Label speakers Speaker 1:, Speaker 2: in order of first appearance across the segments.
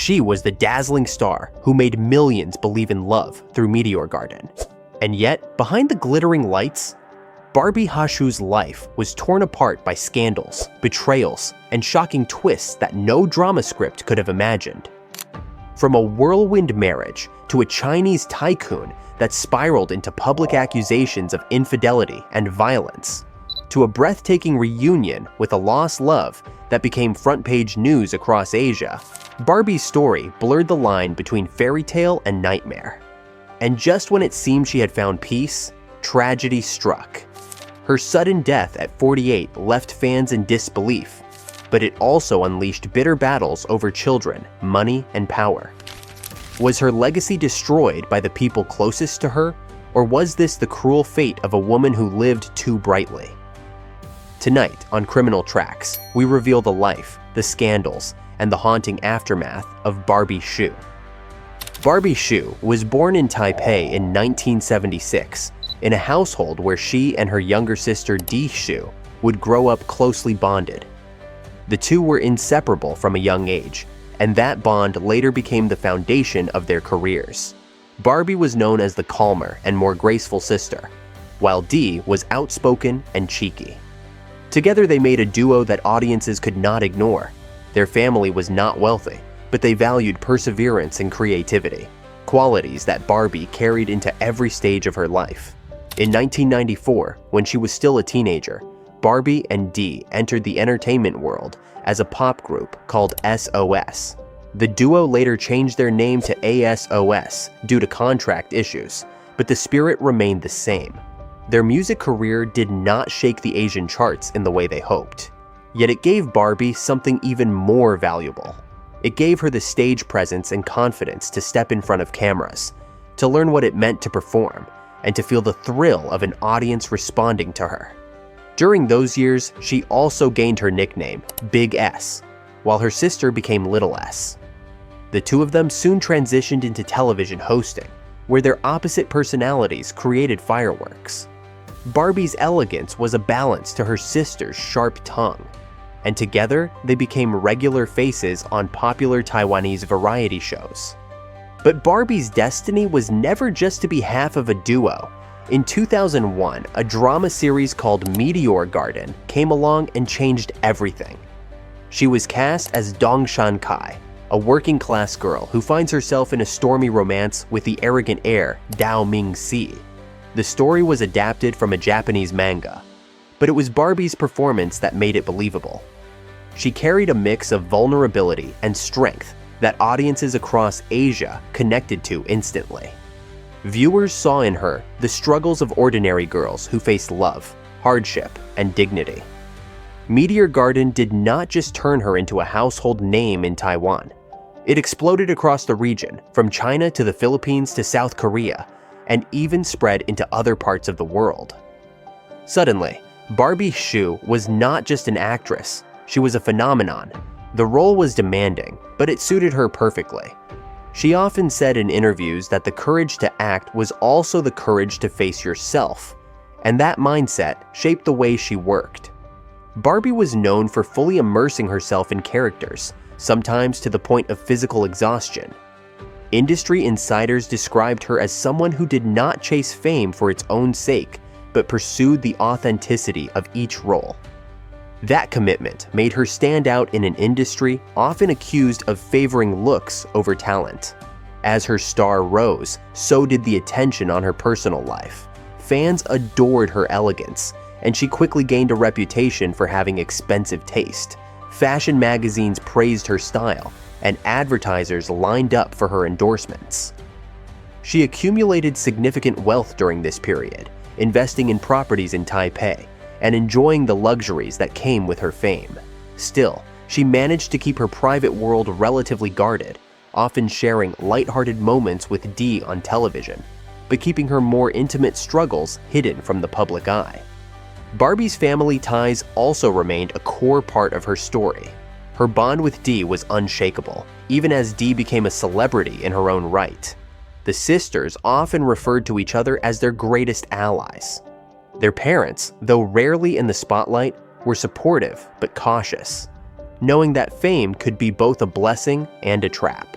Speaker 1: She was the dazzling star who made millions believe in love through Meteor Garden. And yet, behind the glittering lights, Barbie Hsu's life was torn apart by scandals, betrayals, and shocking twists that no drama script could have imagined. From a whirlwind marriage to a Chinese tycoon that spiraled into public accusations of infidelity and violence, to a breathtaking reunion with a lost love that became front-page news across Asia, Barbie's story blurred the line between fairy tale and nightmare. And just when it seemed she had found peace, tragedy struck. Her sudden death at 48 left fans in disbelief, but it also unleashed bitter battles over children, money, and power. Was her legacy destroyed by the people closest to her, or was this the cruel fate of a woman who lived too brightly? Tonight on Criminal Tracks, we reveal the life, the scandals, and the haunting aftermath of Barbie Hsu. Barbie Hsu was born in Taipei in 1976, in a household where she and her younger sister DJ Koo would grow up closely bonded. The two were inseparable from a young age, and that bond later became the foundation of their careers. Barbie was known as the calmer and more graceful sister, while Dee was outspoken and cheeky. Together they made a duo that audiences could not ignore. Their family was not wealthy, but they valued perseverance and creativity, qualities that Barbie carried into every stage of her life. In 1994, when she was still a teenager, Barbie and Dee entered the entertainment world as a pop group called SOS. The duo later changed their name to ASOS due to contract issues, but the spirit remained the same. Their music career did not shake the Asian charts in the way they hoped. Yet it gave Barbie something even more valuable. It gave her the stage presence and confidence to step in front of cameras, to learn what it meant to perform, and to feel the thrill of an audience responding to her. During those years, she also gained her nickname, Big S, while her sister became Little S. The two of them soon transitioned into television hosting, where their opposite personalities created fireworks. Barbie's elegance was a balance to her sister's sharp tongue, and together they became regular faces on popular Taiwanese variety shows. But Barbie's destiny was never just to be half of a duo. In 2001, a drama series called Meteor Garden came along and changed everything. She was cast as Dong Shan Kai, a working-class girl who finds herself in a stormy romance with the arrogant heir Dao Ming-si. The story was adapted from a Japanese manga, but it was Barbie's performance that made it believable. She carried a mix of vulnerability and strength that audiences across Asia connected to instantly. Viewers saw in her the struggles of ordinary girls who face love, hardship, and dignity. Meteor Garden did not just turn her into a household name in Taiwan. It exploded across the region, from China to the Philippines to South Korea, and even spread into other parts of the world. Suddenly, Barbie Hsu was not just an actress, she was a phenomenon. The role was demanding, but it suited her perfectly. She often said in interviews that the courage to act was also the courage to face yourself, and that mindset shaped the way she worked. Barbie was known for fully immersing herself in characters, sometimes to the point of physical exhaustion. Industry insiders described her as someone who did not chase fame for its own sake, but pursued the authenticity of each role. That commitment made her stand out in an industry often accused of favoring looks over talent. As her star rose, so did the attention on her personal life. Fans adored her elegance, and she quickly gained a reputation for having expensive taste. Fashion magazines praised her style, and advertisers lined up for her endorsements. She accumulated significant wealth during this period, investing in properties in Taipei, and enjoying the luxuries that came with her fame. Still, she managed to keep her private world relatively guarded, often sharing lighthearted moments with Dee on television, but keeping her more intimate struggles hidden from the public eye. Barbie's family ties also remained a core part of her story. Her bond with Dee was unshakable, even as Dee became a celebrity in her own right. The sisters often referred to each other as their greatest allies. Their parents, though rarely in the spotlight, were supportive but cautious, knowing that fame could be both a blessing and a trap.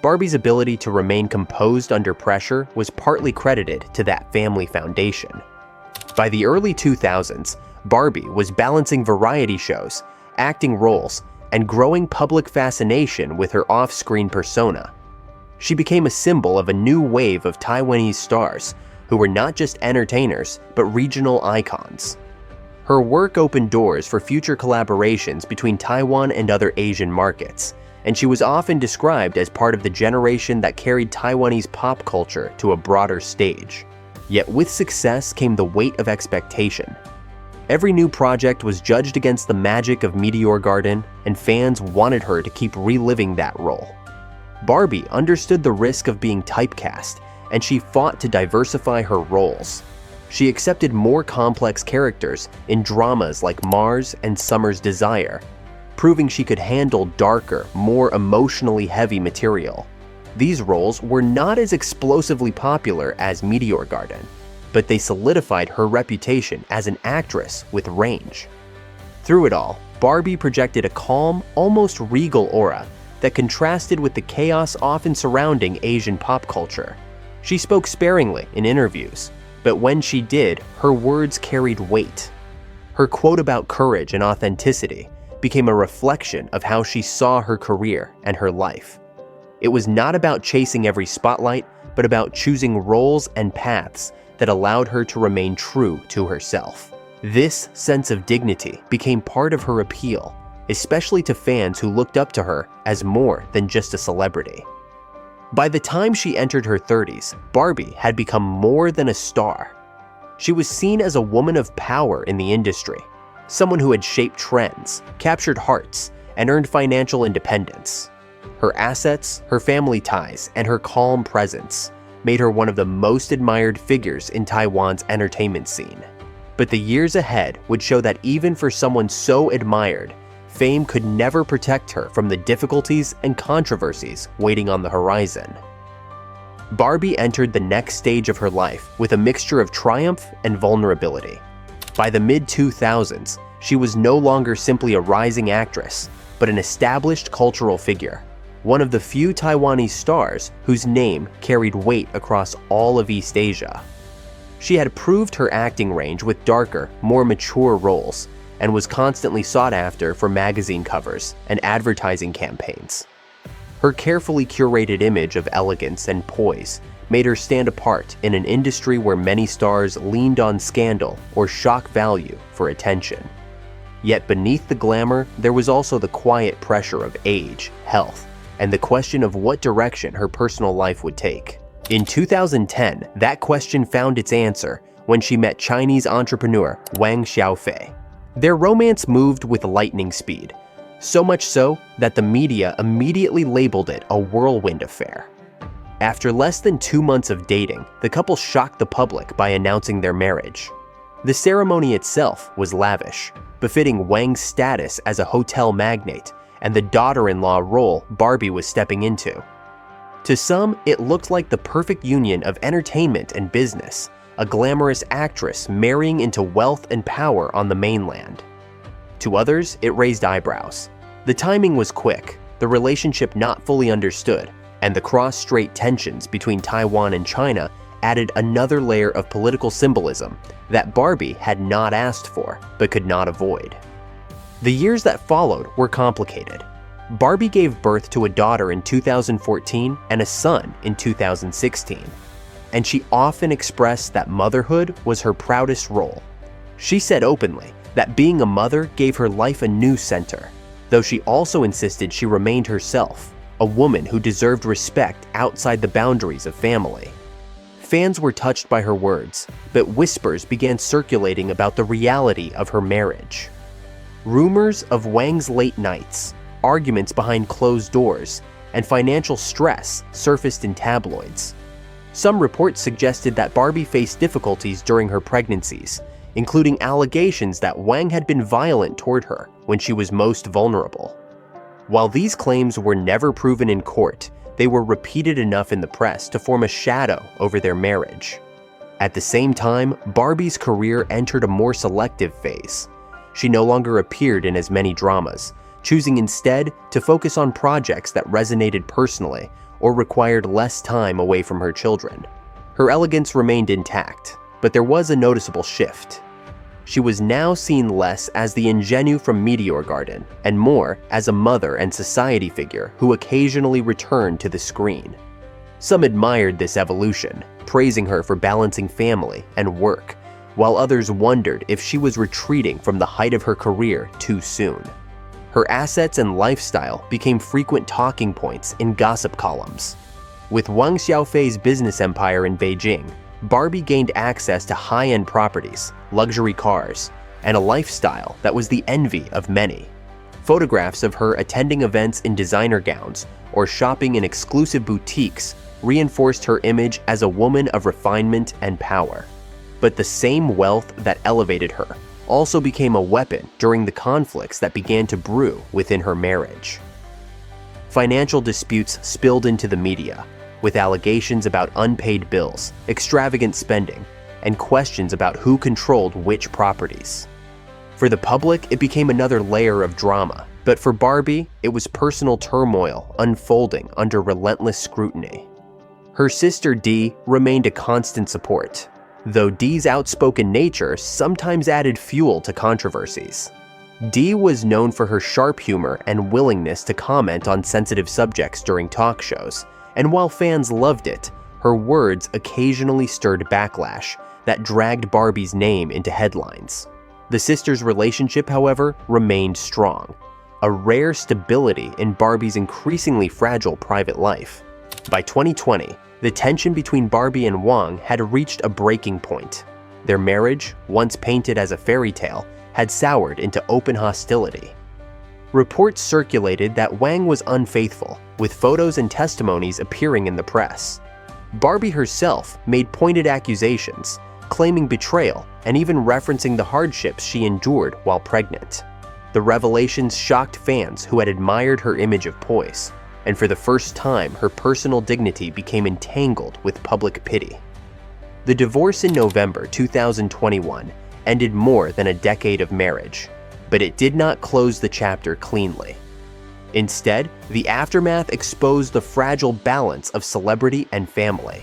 Speaker 1: Barbie's ability to remain composed under pressure was partly credited to that family foundation. By the early 2000s, Barbie was balancing variety shows, acting roles, and growing public fascination with her off-screen persona. She became a symbol of a new wave of Taiwanese stars who were not just entertainers, but regional icons. Her work opened doors for future collaborations between Taiwan and other Asian markets, and she was often described as part of the generation that carried Taiwanese pop culture to a broader stage. Yet with success came the weight of expectation. Every new project was judged against the magic of Meteor Garden, and fans wanted her to keep reliving that role. Barbie understood the risk of being typecast, and she fought to diversify her roles. She accepted more complex characters in dramas like Mars and Summer's Desire, proving she could handle darker, more emotionally heavy material. These roles were not as explosively popular as Meteor Garden, but they solidified her reputation as an actress with range. Through it all, Barbie projected a calm, almost regal aura that contrasted with the chaos often surrounding Asian pop culture. She spoke sparingly in interviews, but when she did, her words carried weight. Her quote about courage and authenticity became a reflection of how she saw her career and her life. It was not about chasing every spotlight, but about choosing roles and paths that allowed her to remain true to herself. This sense of dignity became part of her appeal, especially to fans who looked up to her as more than just a celebrity. By the time she entered her 30s, Barbie had become more than a star. She was seen as a woman of power in the industry, someone who had shaped trends, captured hearts, and earned financial independence. Her assets, her family ties, and her calm presence made her one of the most admired figures in Taiwan's entertainment scene. But the years ahead would show that even for someone so admired, fame could never protect her from the difficulties and controversies waiting on the horizon. Barbie entered the next stage of her life with a mixture of triumph and vulnerability. By the mid-2000s, she was no longer simply a rising actress, but an established cultural figure, one of the few Taiwanese stars whose name carried weight across all of East Asia. She had proved her acting range with darker, more mature roles, and was constantly sought after for magazine covers and advertising campaigns. Her carefully curated image of elegance and poise made her stand apart in an industry where many stars leaned on scandal or shock value for attention. Yet beneath the glamour, there was also the quiet pressure of age, health, and the question of what direction her personal life would take. In 2010, that question found its answer when she met Chinese entrepreneur Wang Xiaofei. Their romance moved with lightning speed, so much so that the media immediately labeled it a whirlwind affair. After less than 2 months of dating, the couple shocked the public by announcing their marriage. The ceremony itself was lavish, befitting Wang's status as a hotel magnate and the daughter-in-law role Barbie was stepping into. To some, it looked like the perfect union of entertainment and business, a glamorous actress marrying into wealth and power on the mainland. To others, it raised eyebrows. The timing was quick, the relationship not fully understood, and the cross-strait tensions between Taiwan and China added another layer of political symbolism that Barbie had not asked for, but could not avoid. The years that followed were complicated. Barbie gave birth to a daughter in 2014 and a son in 2016, and she often expressed that motherhood was her proudest role. She said openly that being a mother gave her life a new center, though she also insisted she remained herself, a woman who deserved respect outside the boundaries of family. Fans were touched by her words, but whispers began circulating about the reality of her marriage. Rumors of Wang's late nights, arguments behind closed doors, and financial stress surfaced in tabloids. Some reports suggested that Barbie faced difficulties during her pregnancies, including allegations that Wang had been violent toward her when she was most vulnerable. While these claims were never proven in court, they were repeated enough in the press to form a shadow over their marriage. At the same time, Barbie's career entered a more selective phase. She no longer appeared in as many dramas, choosing instead to focus on projects that resonated personally or required less time away from her children. Her elegance remained intact, but there was a noticeable shift. She was now seen less as the ingenue from Meteor Garden and more as a mother and society figure who occasionally returned to the screen. Some admired this evolution, praising her for balancing family and work, while others wondered if she was retreating from the height of her career too soon. Her assets and lifestyle became frequent talking points in gossip columns. With Wang Xiaofei's business empire in Beijing, Barbie gained access to high-end properties, luxury cars, and a lifestyle that was the envy of many. Photographs of her attending events in designer gowns or shopping in exclusive boutiques reinforced her image as a woman of refinement and power. But the same wealth that elevated her also became a weapon during the conflicts that began to brew within her marriage. Financial disputes spilled into the media, with allegations about unpaid bills, extravagant spending, and questions about who controlled which properties. For the public, it became another layer of drama, but for Barbie, it was personal turmoil unfolding under relentless scrutiny. Her sister Dee remained a constant support, though Dee's outspoken nature sometimes added fuel to controversies. Dee was known for her sharp humor and willingness to comment on sensitive subjects during talk shows, and while fans loved it, her words occasionally stirred backlash that dragged Barbie's name into headlines. The sisters' relationship, however, remained strong, a rare stability in Barbie's increasingly fragile private life. By 2020, the tension between Barbie and Wang had reached a breaking point. Their marriage, once painted as a fairy tale, had soured into open hostility. Reports circulated that Wang was unfaithful, with photos and testimonies appearing in the press. Barbie herself made pointed accusations, claiming betrayal and even referencing the hardships she endured while pregnant. The revelations shocked fans who had admired her image of poise, and for the first time, her personal dignity became entangled with public pity. The divorce in November 2021 ended more than a decade of marriage, but it did not close the chapter cleanly. Instead, the aftermath exposed the fragile balance of celebrity and family.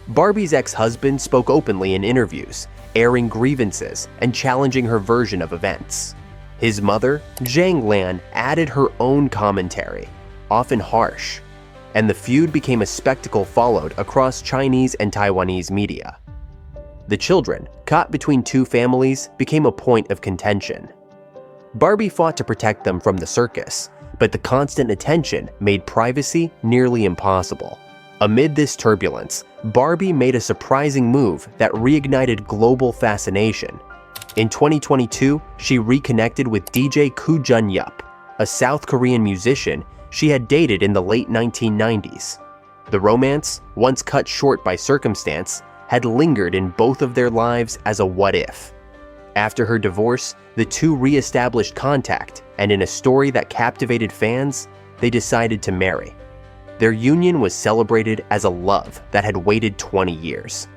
Speaker 1: Barbie's ex-husband spoke openly in interviews, airing grievances and challenging her version of events. His mother, Zhang Lan, added her own commentary, often harsh, and the feud became a spectacle followed across Chinese and Taiwanese media. The children, caught between two families, became a point of contention. Barbie fought to protect them from the circus, but the constant attention made privacy nearly impossible. Amid this turbulence, Barbie made a surprising move that reignited global fascination. In 2022, she reconnected with DJ Koo, a South Korean musician she had dated in the late 1990s. The romance, once cut short by circumstance, had lingered in both of their lives as a what-if. After her divorce, the two re-established contact, and in a story that captivated fans, they decided to marry. Their union was celebrated as a love that had waited 20 years,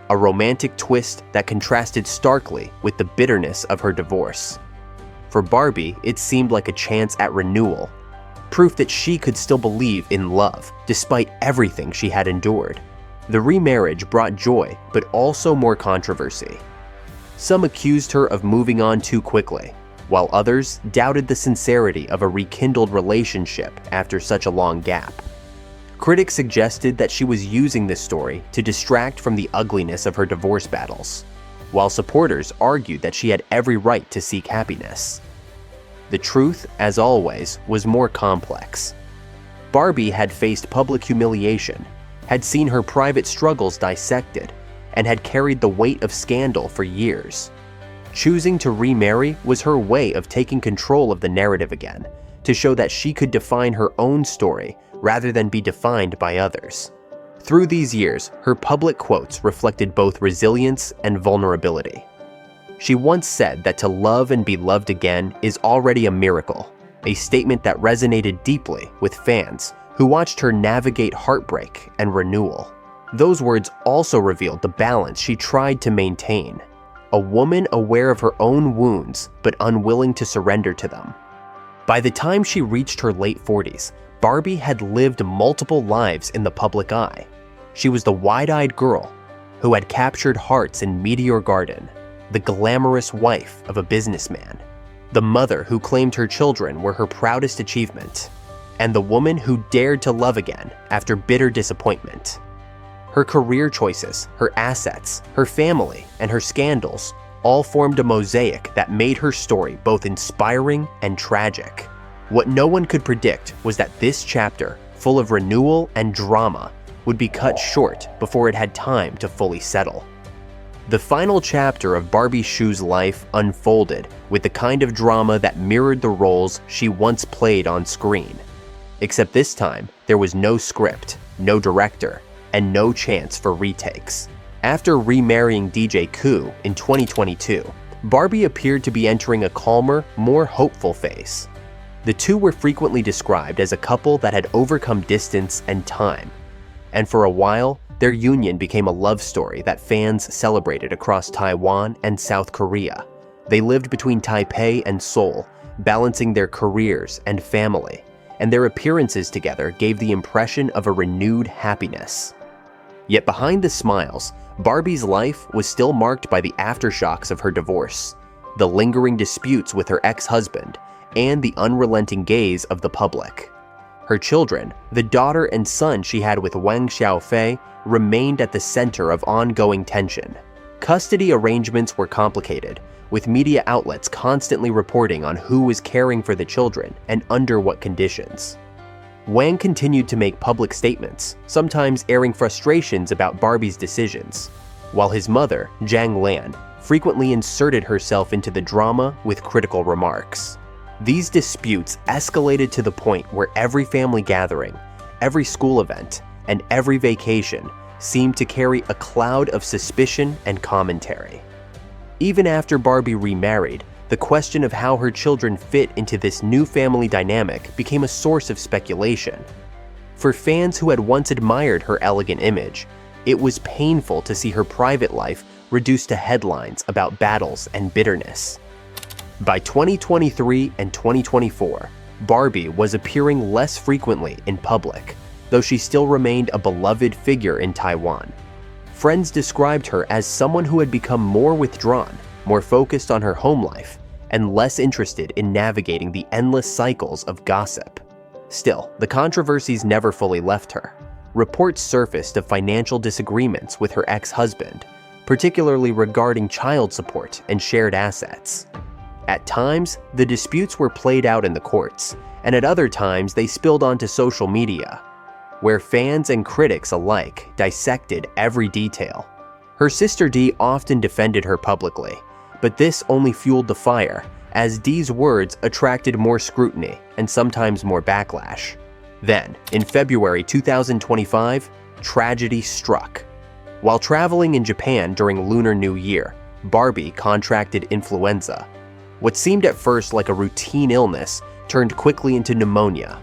Speaker 1: a romantic twist that contrasted starkly with the bitterness of her divorce. For Barbie, it seemed like a chance at renewal, proof that she could still believe in love despite everything she had endured. The remarriage brought joy, but also more controversy. Some accused her of moving on too quickly, while others doubted the sincerity of a rekindled relationship after such a long gap. Critics suggested that she was using this story to distract from the ugliness of her divorce battles, while supporters argued that she had every right to seek happiness. The truth, as always, was more complex. Barbie had faced public humiliation, had seen her private struggles dissected, and had carried the weight of scandal for years. Choosing to remarry was her way of taking control of the narrative again, to show that she could define her own story rather than be defined by others. Through these years, her public quotes reflected both resilience and vulnerability. She once said that to love and be loved again is already a miracle, a statement that resonated deeply with fans who watched her navigate heartbreak and renewal. Those words also revealed the balance she tried to maintain, a woman aware of her own wounds but unwilling to surrender to them. By the time she reached her late 40s, Barbie had lived multiple lives in the public eye. She was the wide-eyed girl who had captured hearts in Meteor Garden, the glamorous wife of a businessman, the mother who claimed her children were her proudest achievement, and the woman who dared to love again after bitter disappointment. Her career choices, her assets, her family, and her scandals all formed a mosaic that made her story both inspiring and tragic. What no one could predict was that this chapter, full of renewal and drama, would be cut short before it had time to fully settle. The final chapter of Barbie Hsu's life unfolded with the kind of drama that mirrored the roles she once played on screen. Except this time, there was no script, no director, and no chance for retakes. After remarrying DJ Koo in 2022, Barbie appeared to be entering a calmer, more hopeful phase. The two were frequently described as a couple that had overcome distance and time, and for a while, their union became a love story that fans celebrated across Taiwan and South Korea. They lived between Taipei and Seoul, balancing their careers and family, and their appearances together gave the impression of a renewed happiness. Yet behind the smiles, Barbie's life was still marked by the aftershocks of her divorce, the lingering disputes with her ex-husband, and the unrelenting gaze of the public. Her children, the daughter and son she had with Wang Xiaofei, remained at the center of ongoing tension. Custody arrangements were complicated, with media outlets constantly reporting on who was caring for the children and under what conditions. Wang continued to make public statements, sometimes airing frustrations about Barbie's decisions, while his mother, Zhang Lan, frequently inserted herself into the drama with critical remarks. These disputes escalated to the point where every family gathering, every school event, and every vacation seemed to carry a cloud of suspicion and commentary. Even after Barbie remarried, the question of how her children fit into this new family dynamic became a source of speculation. For fans who had once admired her elegant image, it was painful to see her private life reduced to headlines about battles and bitterness. By 2023 and 2024, Barbie was appearing less frequently in public, though she still remained a beloved figure in Taiwan. Friends described her as someone who had become more withdrawn, more focused on her home life, and less interested in navigating the endless cycles of gossip. Still, the controversies never fully left her. Reports surfaced of financial disagreements with her ex-husband, particularly regarding child support and shared assets. At times, the disputes were played out in the courts, and at other times they spilled onto social media, where fans and critics alike dissected every detail. Her sister Dee often defended her publicly, but this only fueled the fire, as Dee's words attracted more scrutiny and sometimes more backlash. Then, in February 2025, tragedy struck. While traveling in Japan during Lunar New Year, Barbie contracted influenza. What seemed at first like a routine illness turned quickly into pneumonia.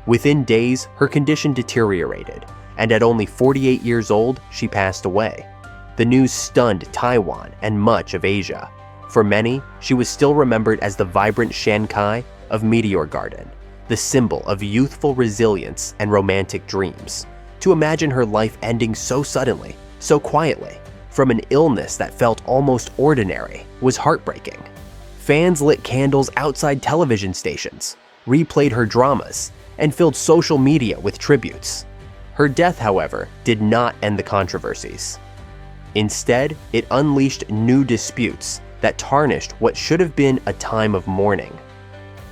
Speaker 1: Within days, her condition deteriorated, and at only 48 years old, she passed away. The news stunned Taiwan and much of Asia. For many, she was still remembered as the vibrant Shankai of Meteor Garden, the symbol of youthful resilience and romantic dreams. To imagine her life ending so suddenly, so quietly, from an illness that felt almost ordinary, was heartbreaking. Fans lit candles outside television stations, replayed her dramas, and filled social media with tributes. Her death, however, did not end the controversies. Instead, it unleashed new disputes that tarnished what should have been a time of mourning.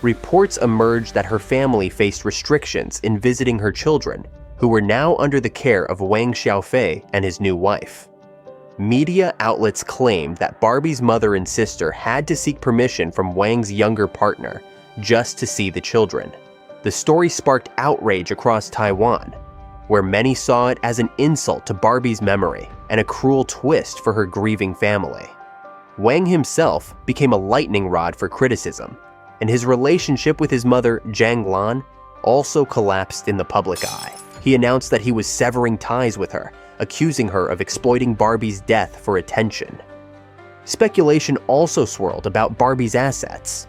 Speaker 1: Reports emerged that her family faced restrictions in visiting her children, who were now under the care of Wang Xiaofei and his new wife. Media outlets claimed that Barbie's mother and sister had to seek permission from Wang's younger partner just to see the children. The story sparked outrage across Taiwan, where many saw it as an insult to Barbie's memory and a cruel twist for her grieving family. Wang himself became a lightning rod for criticism, and his relationship with his mother, Zhang Lan, also collapsed in the public eye. He announced that he was severing ties with her, accusing her of exploiting Barbie's death for attention. Speculation also swirled about Barbie's assets.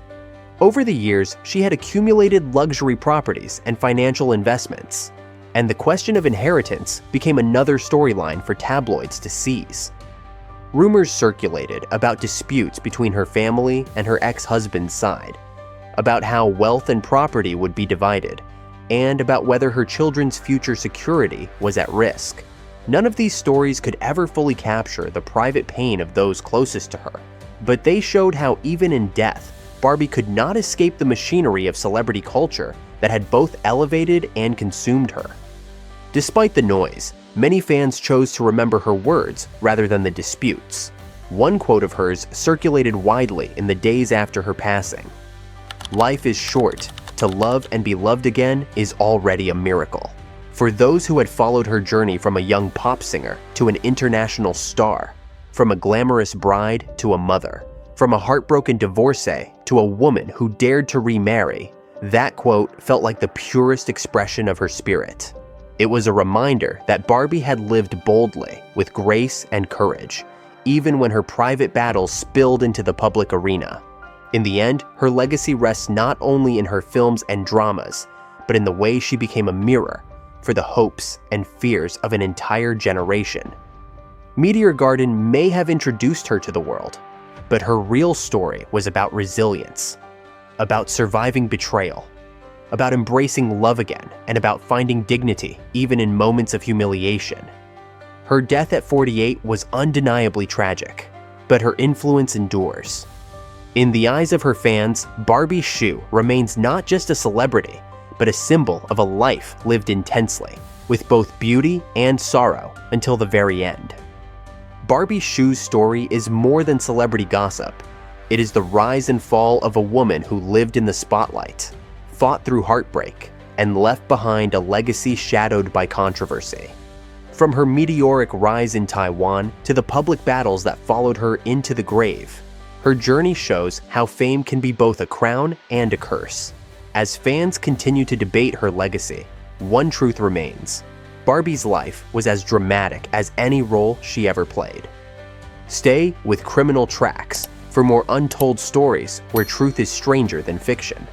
Speaker 1: Over the years, she had accumulated luxury properties and financial investments, and the question of inheritance became another storyline for tabloids to seize. Rumors circulated about disputes between her family and her ex-husband's side, about how wealth and property would be divided, and about whether her children's future security was at risk. None of these stories could ever fully capture the private pain of those closest to her, but they showed how even in death, Barbie could not escape the machinery of celebrity culture that had both elevated and consumed her. Despite the noise, many fans chose to remember her words rather than the disputes. One quote of hers circulated widely in the days after her passing. "Life is short. To love and be loved again is already a miracle." For those who had followed her journey from a young pop singer to an international star, from a glamorous bride to a mother, from a heartbroken divorcee to a woman who dared to remarry, that quote felt like the purest expression of her spirit. It was a reminder that Barbie had lived boldly, with grace and courage, even when her private battles spilled into the public arena. In the end, her legacy rests not only in her films and dramas, but in the way she became a mirror for the hopes and fears of an entire generation. Meteor Garden may have introduced her to the world, but her real story was about resilience, about surviving betrayal, about embracing love again, and about finding dignity even in moments of humiliation. Her death at 48 was undeniably tragic, but her influence endures. In the eyes of her fans, Barbie Hsu remains not just a celebrity, but a symbol of a life lived intensely, with both beauty and sorrow until the very end. Barbie Hsu's story is more than celebrity gossip. It is the rise and fall of a woman who lived in the spotlight, fought through heartbreak, and left behind a legacy shadowed by controversy. From her meteoric rise in Taiwan to the public battles that followed her into the grave, her journey shows how fame can be both a crown and a curse. As fans continue to debate her legacy, one truth remains: Barbie's life was as dramatic as any role she ever played. Stay with Criminal Tracks for more untold stories where truth is stranger than fiction.